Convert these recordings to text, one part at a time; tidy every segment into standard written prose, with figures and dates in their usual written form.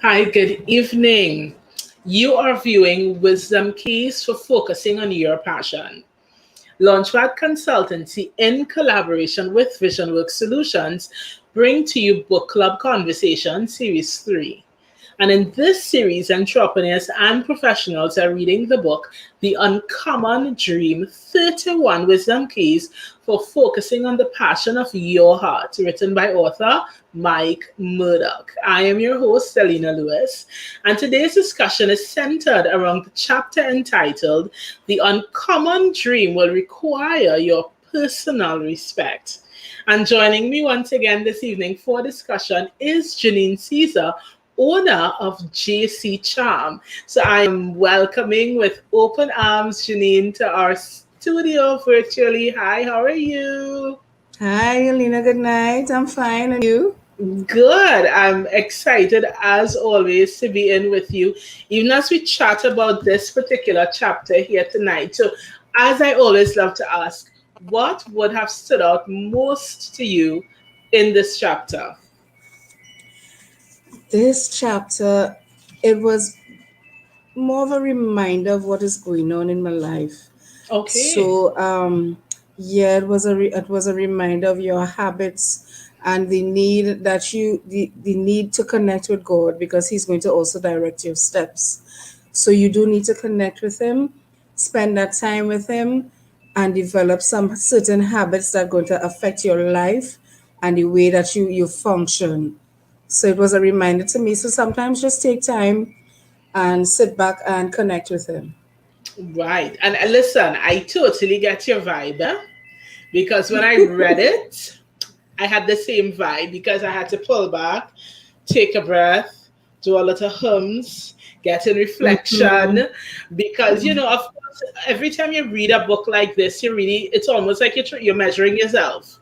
Hi, good evening. You are viewing Wisdom Keys for Focusing on Your Passion. LaunchPad Consultancy, in collaboration with VisionWorks Solutions, bring to you Book Club Conversation Series 3. And in this series, entrepreneurs and professionals are reading the book, The Uncommon Dream 31 Wisdom Keys for Focusing on the Passion of Your Heart, written by author Mike Murdoch. I am your host, Alina Lewis, and today's discussion is centered around the chapter entitled, The Uncommon Dream Will Require Your Personal Respect. And joining me once again this evening for discussion is Janine Caesar, owner of JC Charm. So I am welcoming with open arms Janine to our studio virtually. Hi, how are you? Hi, Alina. Good night. I'm fine. And you? Good. I'm excited as always to be in with you, even as we chat about this particular chapter here tonight. So, as I always love to ask, what would have stood out most to you in this chapter? This chapter, it was more of a reminder of what is going on in my life. Okay. So, yeah, it was a reminder of your habits and the need that the need to connect with God because He's going to also direct your steps. So you do need to connect with Him, spend that time with Him, and develop some certain habits that are going to affect your life and the way that you function. So it was a reminder to me. So sometimes just take time and sit back and connect with Him. Right. And listen, I totally get your vibe, because when I read it, I had the same vibe because I had to pull back, take a breath, do a lot of hums, get in reflection. Because, of course, every time you read a book like this, it's almost like you're measuring yourself.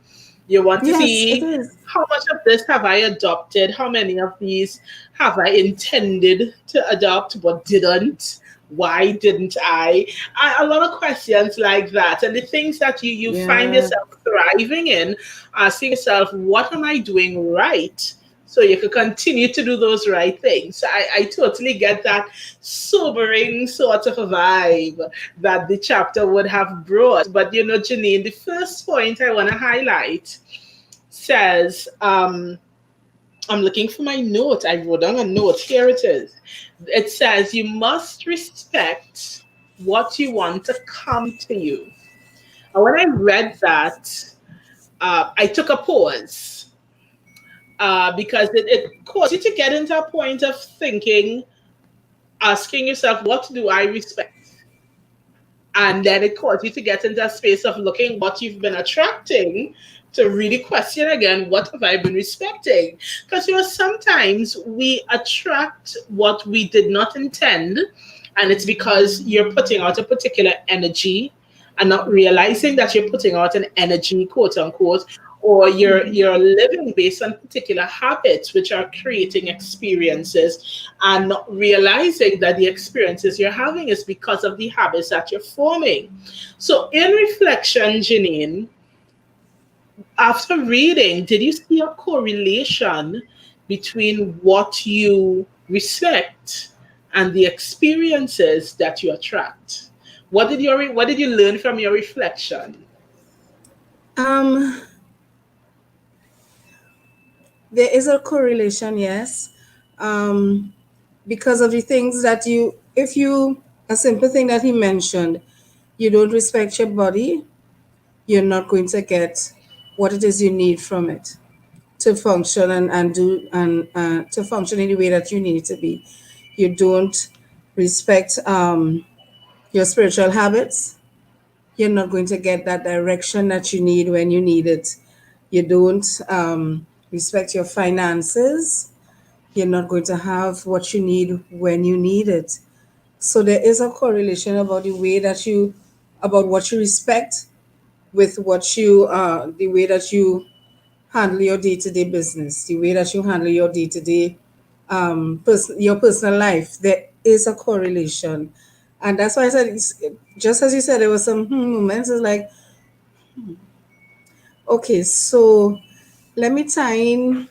You want to Yes, it see is. how much of this have I adopted? How many of these have I intended to adopt but didn't? Why didn't A lot of questions like that. And the things that you find Yeah. yourself thriving in, asking yourself, what am I doing right? So you could continue to do those right things. So I totally get that sobering sort of a vibe that the chapter would have brought. But Janine, the first point I want to highlight says, I'm looking for my note. I wrote down a note. Here it is. It says, you must respect what you want to come to you. And when I read that, I took a pause, because it caused you to get into a point of thinking, asking yourself, what do I respect? And then it caused you to get into a space of looking what you've been attracting, to really question again, what have I been respecting? Because sometimes we attract what we did not intend, and it's because you're putting out a particular energy and not realizing that you're putting out an energy, quote unquote, or you're living based on particular habits which are creating experiences, and not realizing that the experiences you're having is because of the habits that you're forming. So in reflection, Janine, after reading, did you see a correlation between what you respect and the experiences that you attract? What did you learn from your reflection? Um, there is a correlation, yes. Um, because of the things that a simple thing that he mentioned, you don't respect your body, you're not going to get what it is you need from it to function and to function in the way that you need it to be. You don't respect your spiritual habits, you're not going to get that direction that you need when you need it. You don't respect your finances, you're not going to have what you need when you need it. So there is a correlation about about what you respect with the way that you handle your day-to-day business, the way that you handle your day-to-day your personal life. There is a correlation, and that's why I said just as you said, there was some moments. It's like Okay, so let me tie in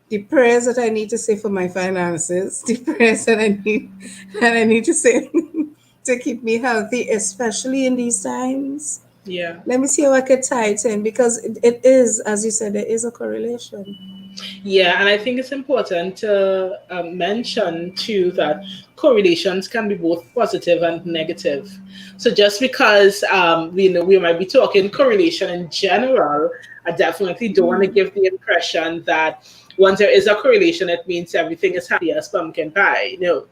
the prayers that I need to say for my finances, the prayers that I need to say to keep me healthy, especially in these times. Yeah. Let me see how I could tie it in because it is, as you said, there is a correlation. Yeah, and I think it's important to mention too that correlations can be both positive and negative. So just because we might be talking correlation in general, I definitely don't want to give the impression that once there is a correlation, it means everything is happy as pumpkin pie. No,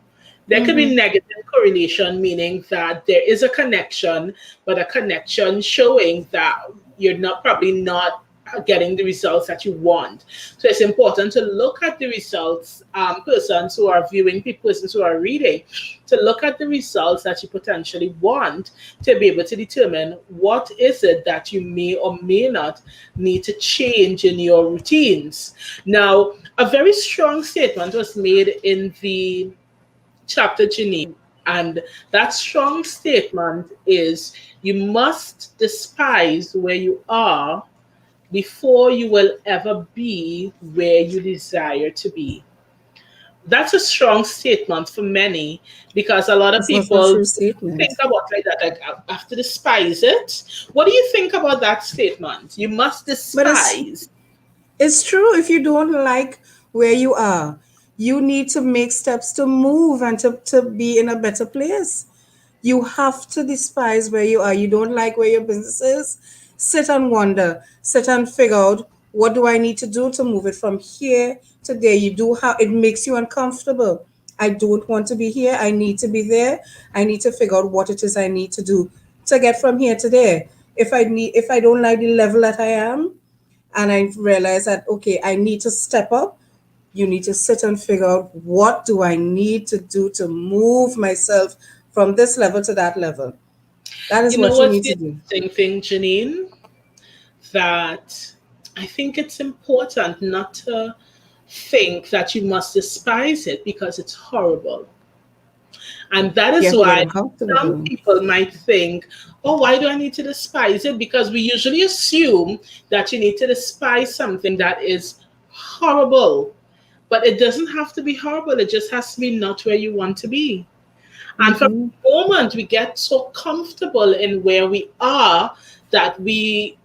there could be Mm-hmm. negative correlation, meaning that there is a connection, but a connection showing that you're not probably not getting the results that you want. So it's important to look at the results, persons who are viewing, persons who are reading, to look at the results that you potentially want to be able to determine what is it that you may or may not need to change in your routines. Now, a very strong statement was made in the chapter Janine. And that strong statement is you must despise where you are before you will ever be where you desire to be. That's a strong statement for many because a lot of It's also a people true think statement. about like that, like I have to despise it. What do you think about that statement? You must But it's despise. It's true. If you don't like where you are, you need to make steps to move and to be in a better place. You have to despise where you are. You don't like where your business is. Sit and wonder. Sit and figure out what do I need to do to move it from here to there. You do how it makes you uncomfortable. I don't want to be here. I need to be there. I need to figure out what it is I need to do to get from here to there. If I don't like the level that I am, and I realized that okay, I need to step up. You need to sit and figure out what do I need to do to move myself from this level to that level. That is You know what you what's need the to do. interesting thing, Janine? That I think it's important not to think that you must despise it because it's horrible. And that You is have to get why some uncomfortable. people might think, oh, why do I need to despise it? Because we usually assume that you need to despise something that is horrible. But it doesn't have to be horrible, it just has to be not where you want to be. And from Mm-hmm. the moment we get so comfortable in where we are that we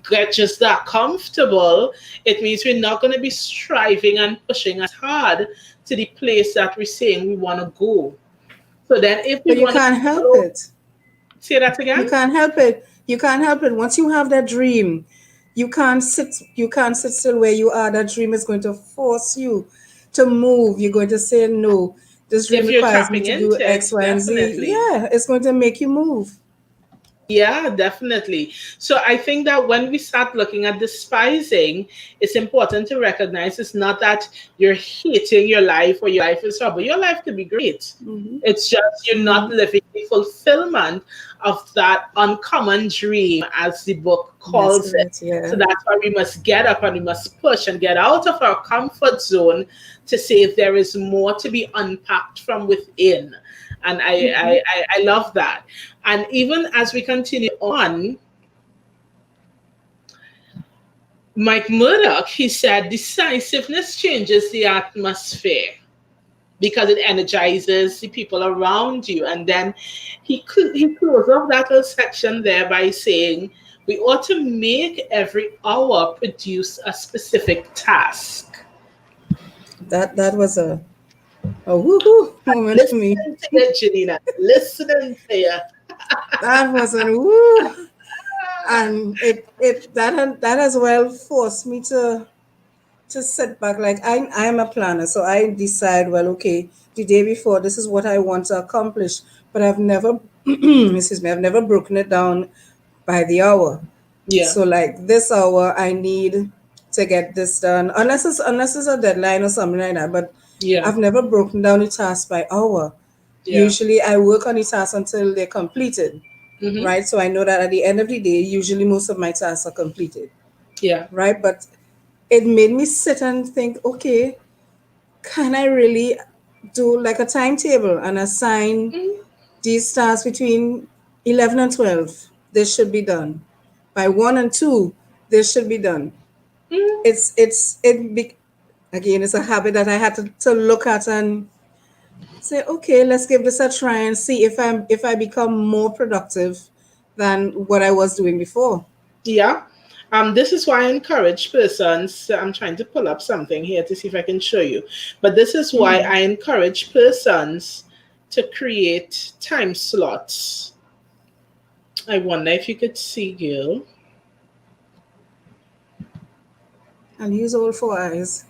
get just that comfortable, it means we're not going to be striving and pushing as hard to the place that we're saying we want to go. So then if we But you want to can't help follow, it. say that You again. can't help it. You can't help it. Once you have that dream, you can't sit still where you are. That dream is going to force you to move. You're going to say no. This dream If you're requires me tapping to do into X, it, Y, and Z. definitely. Yeah, it's going to make you move. Yeah, definitely. So I think that when we start looking at despising, it's important to recognize it's not that you're hating your life or your life is horrible. Your life could be great. Mm-hmm. It's just you're not Mm-hmm. living the fulfillment of that uncommon dream, as the book That's calls it. correct. So Yeah. that's why we must get up and we must push and get out of our comfort zone to say there is more to be unpacked from within. And I love that. And even as we continue on, Mike Murdoch, he said, decisiveness changes the atmosphere because it energizes the people around you. And then he closed off that little section there by saying, we ought to make every hour produce a specific task. That was a woohoo moment for me. Listening to you, Janina, listening to you. That was a woo, and that as well forced me to sit back. Like I am a planner, so I decide, well, okay, the day before, this is what I want to accomplish. But I've never, excuse me, I've never broken it down by the hour. Yeah, So like this hour, I need to get this done, unless it's a deadline or something like that. But yeah, I've never broken down the task by hour. yeah. Usually, I work on the tasks until they're completed, Hmm. right? So I know that at the end of the day, usually most of my tasks are completed, Yeah. right? But it made me sit and think, okay, can I really do like a timetable and assign Mhm. these tasks between 11 and 12? This should be done. by 1 and 2, this should be done. Mm, Again, it's a habit that I had to look at and say, okay, let's give this a try and see if I become more productive than what I was doing before. yeah. This is why I encourage persons. I'm trying to pull up something here to see if I can show you. But this is why Mm. I encourage persons to create time slots. I wonder if you could see, Gil. And use all 4 eyes.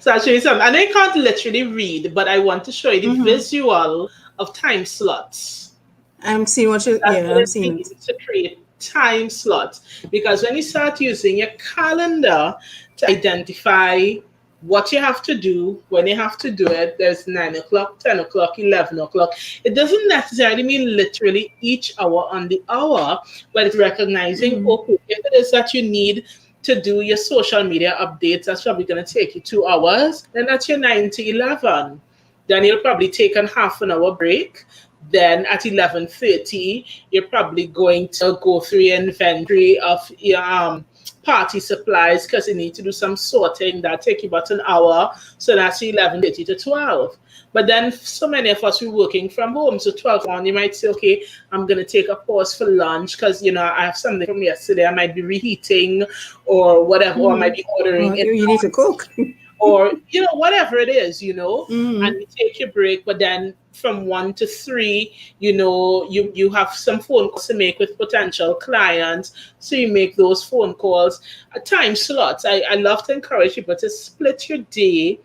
So I'll show you something. And I can't literally read, but I want to show you the Mm-hmm. visual of time slots. I'm seeing what you, That's yeah, what I'm it seeing it. means to create time slots. Because when you start using your calendar to identify what you have to do, when you have to do it, there's 9 o'clock, 10 o'clock, 11 o'clock. It doesn't necessarily mean literally each hour on the hour, but it's recognizing, Mm-hmm. okay, if it is that you need to do your social media updates, that's probably going to take you 2 hours, then that's your 9 to 11. Then you'll probably take a half an hour break. Then at 11:30, you're probably going to go through your inventory of your party supplies because you need to do some sorting. That take you about an hour. So that's 11:30 to 12. But then so many of us, we're working from home. So 12 on, you might say, okay, I'm going to take a pause for lunch because, I have something from yesterday. I might be reheating or whatever, or I might Mm-hmm. be ordering Well, it, you need to cook. or whatever it is, and Mm-hmm. you take your break. But then from 1 to 3, you have some phone calls to make with potential clients, so you make those phone calls. Time slots, I love to encourage people to split your day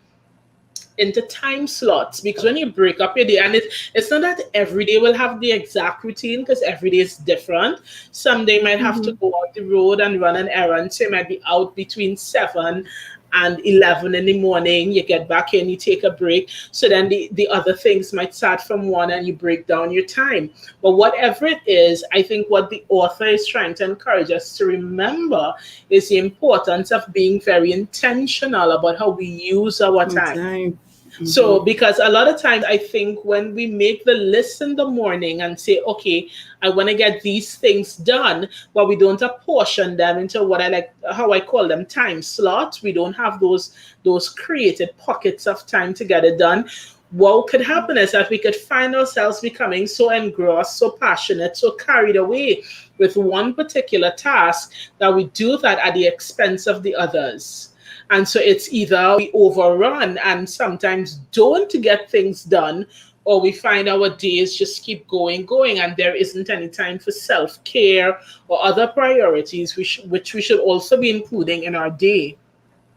into time slots, because when you break up your day, and it's not that every day will have the exact routine, because every day is different. Some day might have to Mm-hmm. go out the road and run an errand, so you might be out between 7 and 11 in the morning. You get back in, you take a break, so then the other things might start from 1 and you break down your time. But whatever it is, I think what the author is trying to encourage us to remember is the importance of being very intentional about how we use our My time. time. Mm-hmm. So, because a lot of times I think when we make the list in the morning and say, okay, I want to get these things done, but we don't apportion them into what I like, how I call them, time slots. We don't have those created pockets of time to get it done. What could happen is that we could find ourselves becoming so engrossed, so passionate, so carried away with one particular task that we do that at the expense of the others. And so it's either we overrun and sometimes don't get things done, or we find our days just keep going, and there isn't any time for self care or other priorities, which we should also be including in our day,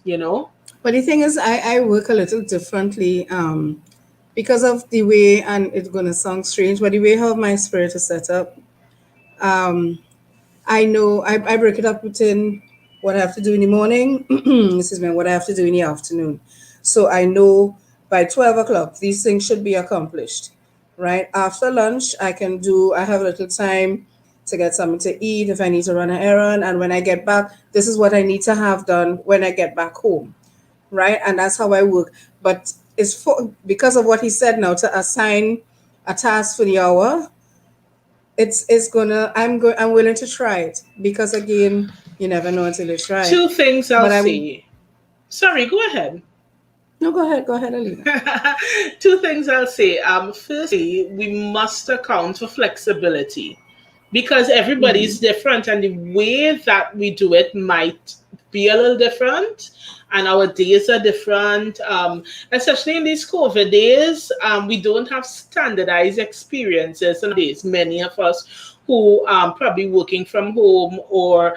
you know? But the thing is, I work a little differently because of the way, and it's going to sound strange, but the way how my spirit is set up. Um, I know I break it up within what I have to do in the morning, excuse me, what I have to do in the afternoon. So I know by 12 o'clock, these things should be accomplished, right? After lunch, I have a little time to get something to eat if I need to run an errand. And when I get back, this is what I need to have done when I get back home, right? And that's how I work. But because of what he said now, to assign a task for the hour, it's gonna I'm willing to try it, because again, you never know until you try. Two things I'll But I'm say. Sorry, go ahead. no, go ahead, Alina. Two things I'll say. Firstly, we must account for flexibility, because everybody's Mm-hmm. different, and the way that we do it might be a little different, and our days are different. Especially in these COVID days, we don't have standardized experiences nowadays. Many of us who probably working from home, or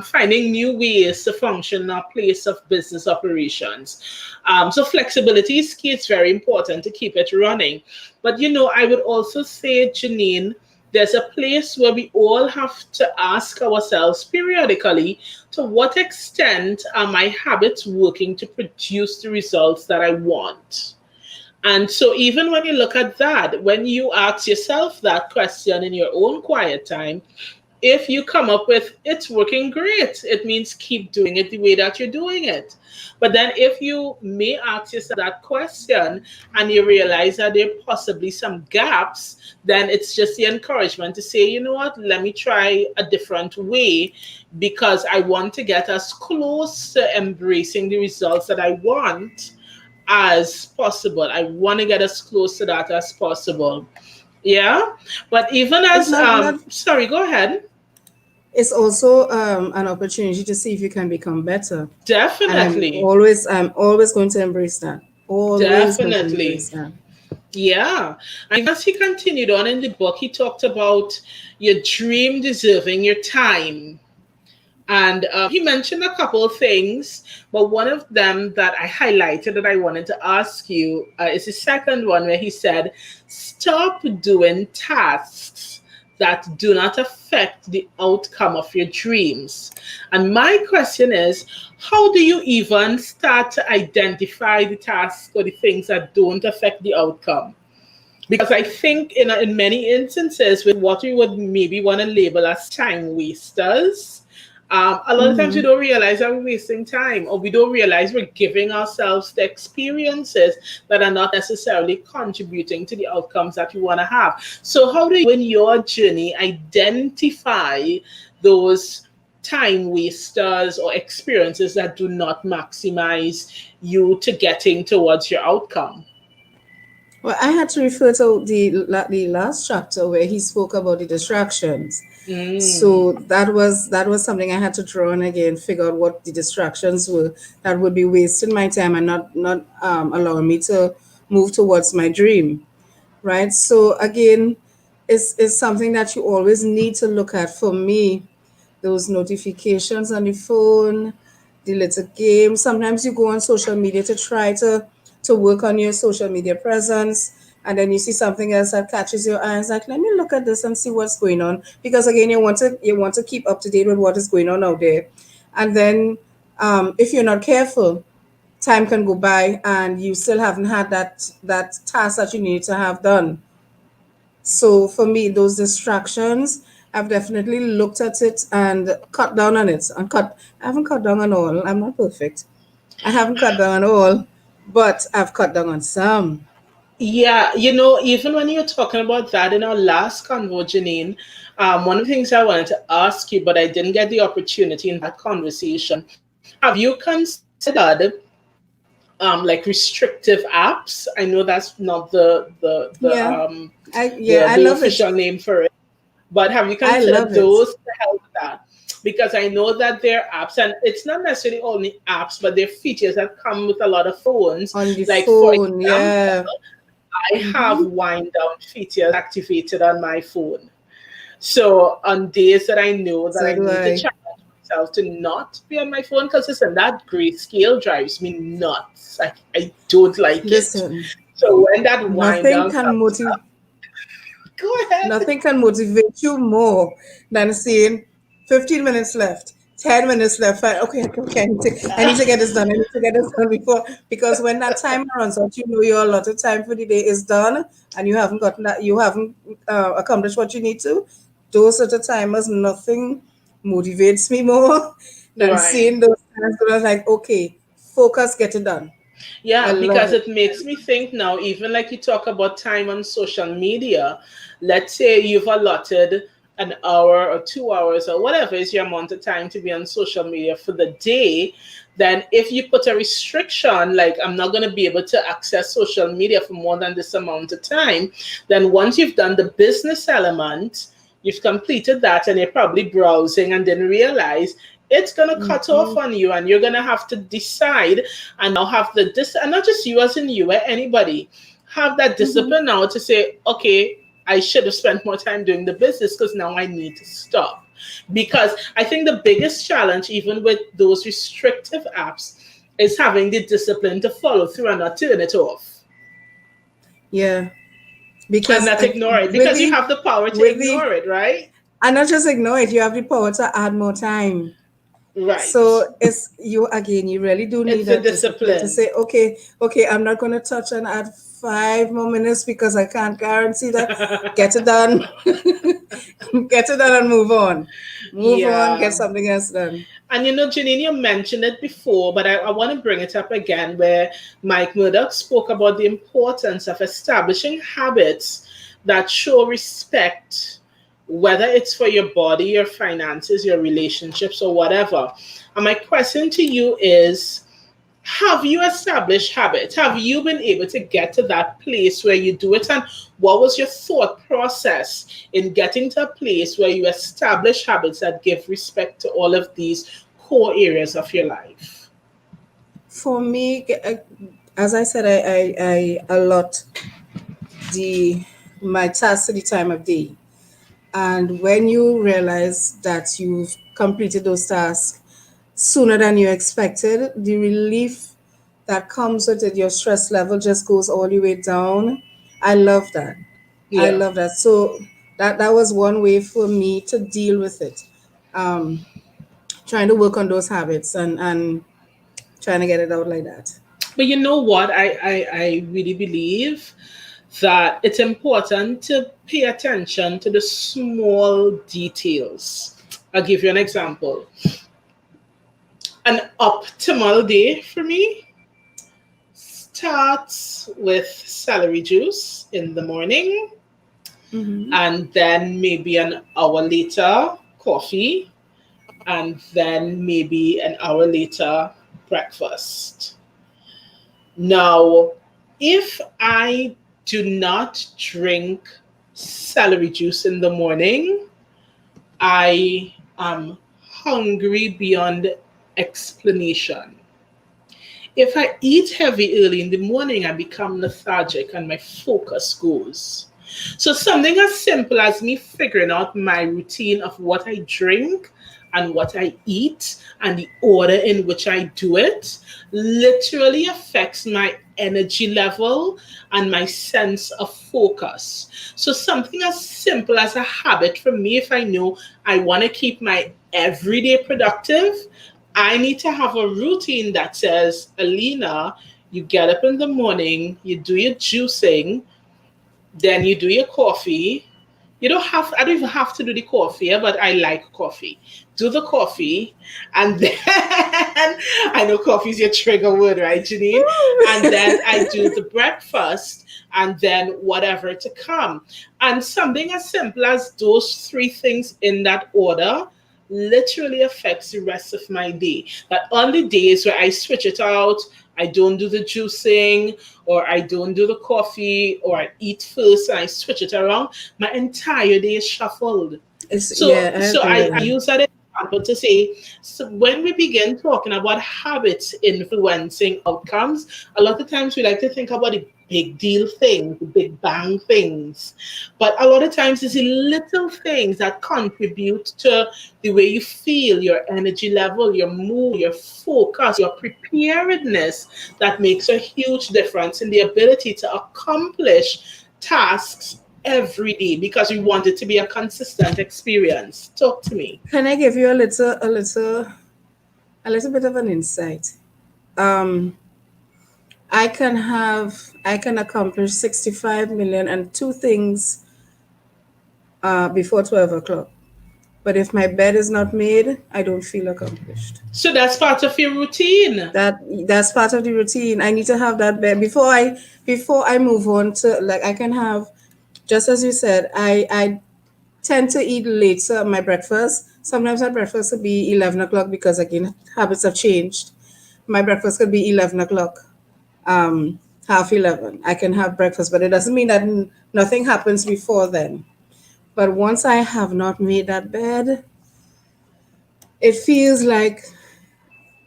finding new ways to function in our place of business operations. So flexibility is key. It's very important to keep it running. But I would also say, Janine, there's a place where we all have to ask ourselves periodically, to what extent are my habits working to produce the results that I want? And so, even when you look at that, when you ask yourself that question in your own quiet time, If you come up with it's working great, it means keep doing it the way that you're doing it. But then if you may ask yourself that question and you realize that there are possibly some gaps, then it's just the encouragement to say, you know what, let me try a different way because I want to get as close to embracing the results that I want as possible. I want to get as close to that as possible. Yeah. But even It's as not sorry, go ahead. it's also an opportunity to see if you can become better. And Definitely. I'm always going to embrace that. Always going to Definitely. embrace that. Yeah. And as he continued on in the book, he talked about your dream deserving your time. And he mentioned a couple of things, but one of them that I highlighted that I wanted to ask you is the second one where he said, stop doing tasks that do not affect the outcome of your dreams. And my question is, how do you even start to identify the tasks or the things that don't affect the outcome? Because I think in many instances, with what we would maybe want to label as time wasters, a lot of times we Mm-hmm. don't realize that we're wasting time, or we don't realize we're giving ourselves the experiences that are not necessarily contributing to the outcomes that we want to have. So, how do you, in your journey, identify those time wasters or experiences that do not maximize you to getting towards your outcome? Well, I had to refer to the last chapter where he spoke about the distractions. So Mm, that was something I had to draw on again, figure out what the distractions were that would be wasting my time and not allowing me to move towards my dream. Right. So again, it's something that you always need to look at. For me, those notifications on the phone, the little games. Sometimes you go on social media to try to work on your social media presence, and then you see something else that catches your eye. It's like, let me look at this and see what's going on. Because again, you want to keep up to date with what is going on out there, and then if you're not careful, time can go by and you still haven't had that task that you need to have done. So for me, those distractions, I've definitely looked at it and cut down on it. I haven't cut down on all. I'm not perfect. I haven't cut down on all, but I've cut down on some. yeah, even when you're talking about that in our last convo, Janine, one of the things I wanted to ask you, but I didn't get the opportunity in that conversation. Have you considered like restrictive apps? I know that's not Yeah. I the love it. official name for it, but have you I considered love it. those to help with that? Because I know that there are apps, and it's not necessarily only apps, but there are features that come with a lot of phones. On the Like, for phone, example, yeah. I have wind down features activated on my phone. So on days that I know that So I do need to I. challenge myself to not be on my phone, because listen, that grayscale drives me nuts. I don't like it. Listen, So when that wind nothing down can comes motivate up, go ahead. Nothing can motivate you more than seeing 15 minutes left, 10 minutes left. Okay, okay, okay. I need to get this done. I need to get this done before, because when that timer runs out, you know your allotted time for the day is done and you haven't accomplished what you need to. Those sort of timers, nothing motivates me more than Right. seeing those times when I was like, okay, focus, get it done. I Yeah, love because it. it makes me think now, even like you talk about time on social media, let's say you've allotted an hour or 2 hours or whatever is your amount of time to be on social media for the day, then if you put a restriction, like I'm not going to be able to access social media for more than this amount of time, then once you've done the business element, you've completed that and you're probably browsing and didn't realize it's going to cut off Mhm, on you, and you're going to have to decide and now have and not just you as in you, anybody have that mhm. discipline now to say, okay, I should have spent more time doing the business because now I need to stop. Because I think the biggest challenge, even with those restrictive apps, is having the discipline to follow through and not turn it off Yeah, and because not ignore it, with because you the have the power to with the ignore it, right? and not just ignore it, you have the power to add more time. Right. So it's you again, you really do need It's a that discipline to discipline. say, okay, I'm not going to touch and add 5 more minutes because I can't guarantee that. Get it done. Get it done and move on. Move on, get Yeah. something else done. And Janine, you mentioned it before, but I want to bring it up again where Mike Murdoch spoke about the importance of establishing habits that show respect, whether it's for your body, your finances, your relationships, or whatever. And my question to you is, have you established habits? Have you been able to get to that place where you do it? And what was your thought process in getting to a place where you establish habits that give respect to all of these core areas of your life? For me, as I said, I allot the my tasks to the time of day. And when you realize that you've completed those tasks sooner than you expected, the relief that comes with it, your stress level just goes all the way down. I love that. I Yeah. love that. So that was one way for me to deal with it. Um, Trying to work on those habits and trying to get it out like that. But you know what? I really believe that it's important to pay attention to the small details. I'll give you an example. An optimal day for me starts with celery juice in the morning, Mm-hmm. and then maybe an hour later, coffee, and then maybe an hour later, breakfast. Now, if I do not drink celery juice in the morning, I am hungry beyond explanation. If I eat heavy early in the morning, I become lethargic and my focus goes. So, something as simple as me figuring out my routine of what I drink and what I eat and the order in which I do it literally affects my energy level and my sense of focus. So, something as simple as a habit for me, if I know I want to keep my everyday productive, I need to have a routine that says, Alina, you get up in the morning, you do your juicing, then you do your coffee. I don't even have to do the coffee, yeah, but I like coffee. Do the coffee, and then I know coffee is your trigger word, right, Janine? And then I do the breakfast, and then whatever to come. And something as simple as those three things in that order literally affects the rest of my day. That on the days where I switch it out, I don't do the juicing, or I don't do the coffee, or I eat first and I switch it around, my entire day is shuffled. Yeah, I So agree with I that. use that example to say, so when we begin talking about habits influencing outcomes, a lot of times we like to think about the big deal things, the big bang things. But a lot of times it's the little things that contribute to the way you feel, your energy level, your mood, your focus, your preparedness that makes a huge difference in the ability to accomplish tasks every day because we want it to be a consistent experience. Talk to me. Can I give you a little bit of an insight? Um, I can accomplish 65 million and two things before 12 o'clock. But if my bed is not made, I don't feel accomplished. So that's part of your routine. That that's part of the routine. I need to have that bed before I move on to, like, I can have, just as you said, I tend to eat later my breakfast. Sometimes my breakfast could be 11 o'clock because again habits have changed. My breakfast could be 11 o'clock, half 11. I can have breakfast, but it doesn't mean that nothing happens before then. But once I have not made that bed, it feels like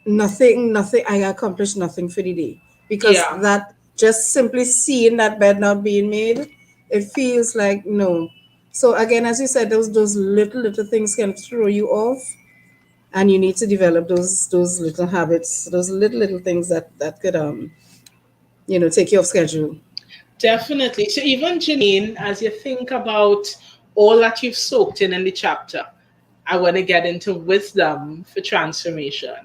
nothing. I accomplished nothing for the day because Yeah, that just simply seeing that bed not being made, it feels like no. So again, as you said, those little things can throw you off, and you need to develop those little habits, those little things that could take you off schedule. definitely. So even Janine, as you think about all that you've soaked in the chapter, I want to get into wisdom for transformation.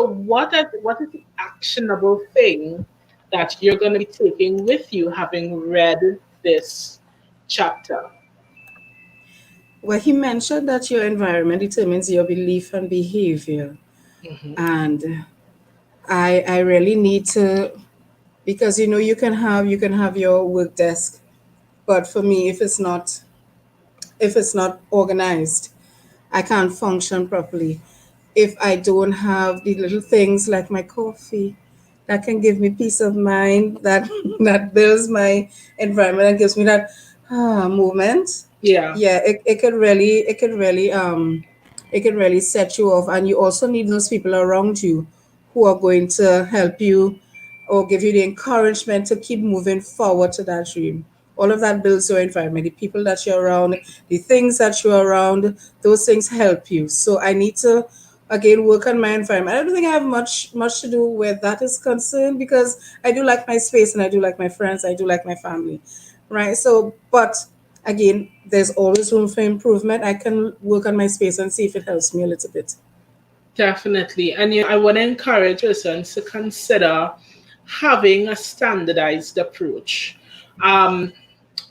So what is the actionable thing that you're going to be taking with you having read this chapter? Well, he mentioned that your environment determines your belief and behavior. Mhm. And I really need to, because you can have your work desk, but for me, if it's not organized, I can't function properly. If I don't have the little things like my coffee that can give me peace of mind, that that builds my environment and gives me that movement, Yeah, yeah, it can really set you off. And you also need those people around you who are going to help you or give you the encouragement to keep moving forward to that dream. All of that builds your environment. The people that you're around, the things that you're around, those things help you. So I need to again work on my environment. I don't think I have much to do where that is concerned, because I do like my space and I do like my friends, I do like my family. Right. So but again, there's always room for improvement. I can work on my space and see if it helps me a little bit. definitely. And I want to encourage persons to consider having a standardized approach. Um,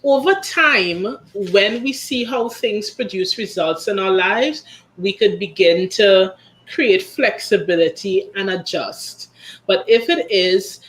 Over time, when we see how things produce results in our lives, we could begin to create flexibility and adjust. But if it is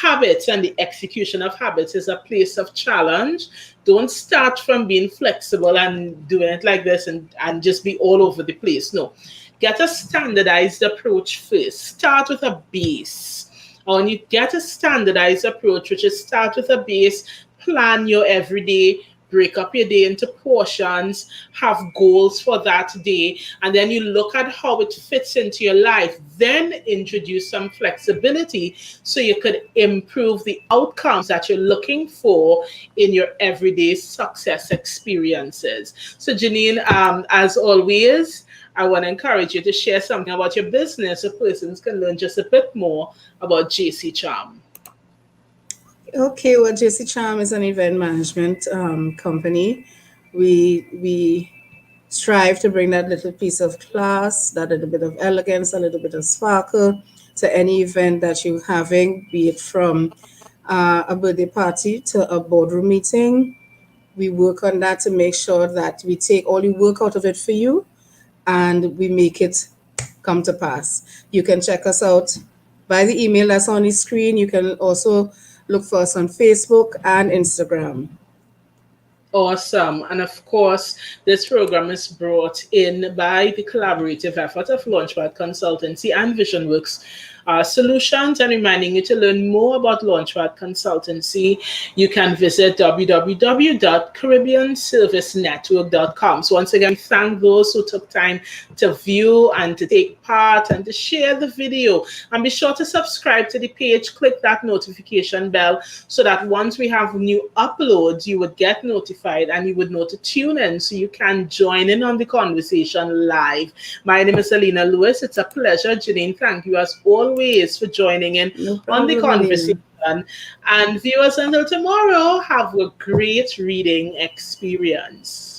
habits and the execution of habits is a place of challenge, don't start from being flexible and doing it like this and just be all over the place. No, get a standardized approach first. Start with a base. Or when you get a standardized approach, which is start with a base, plan your everyday, break up your day into portions, have goals for that day, and then you look at how it fits into your life. Then introduce some flexibility so you could improve the outcomes that you're looking for in your everyday success experiences. So, Janine, as always, I want to encourage you to share something about your business so persons can learn just a bit more about JC Charm. Okay, well, JC Charm is an event management company. We strive to bring that little piece of class, that little bit of elegance, a little bit of sparkle to any event that you're having, be it from a birthday party to a boardroom meeting. We work on that to make sure that we take all the work out of it for you and we make it come to pass. You can check us out by the email that's on the screen. You can also look for us on Facebook and Instagram. Awesome. And of course, this program is brought in by the collaborative effort of LaunchPad Consultancy and VisionWorks Solutions. And reminding you to learn more about LaunchPad Consultancy, you can visit www.caribbeanservicenetwork.com. So, once again, we thank those who took time to view and to take part and to share the video. And be sure to subscribe to the page, click that notification bell so that once we have new uploads, you would get notified and you would know to tune in so you can join in on the conversation live. My name is Alina Lewis. It's a pleasure. Janine, thank you as always for joining in No on the problem, conversation. Alina. And viewers, until tomorrow, have a great reading experience.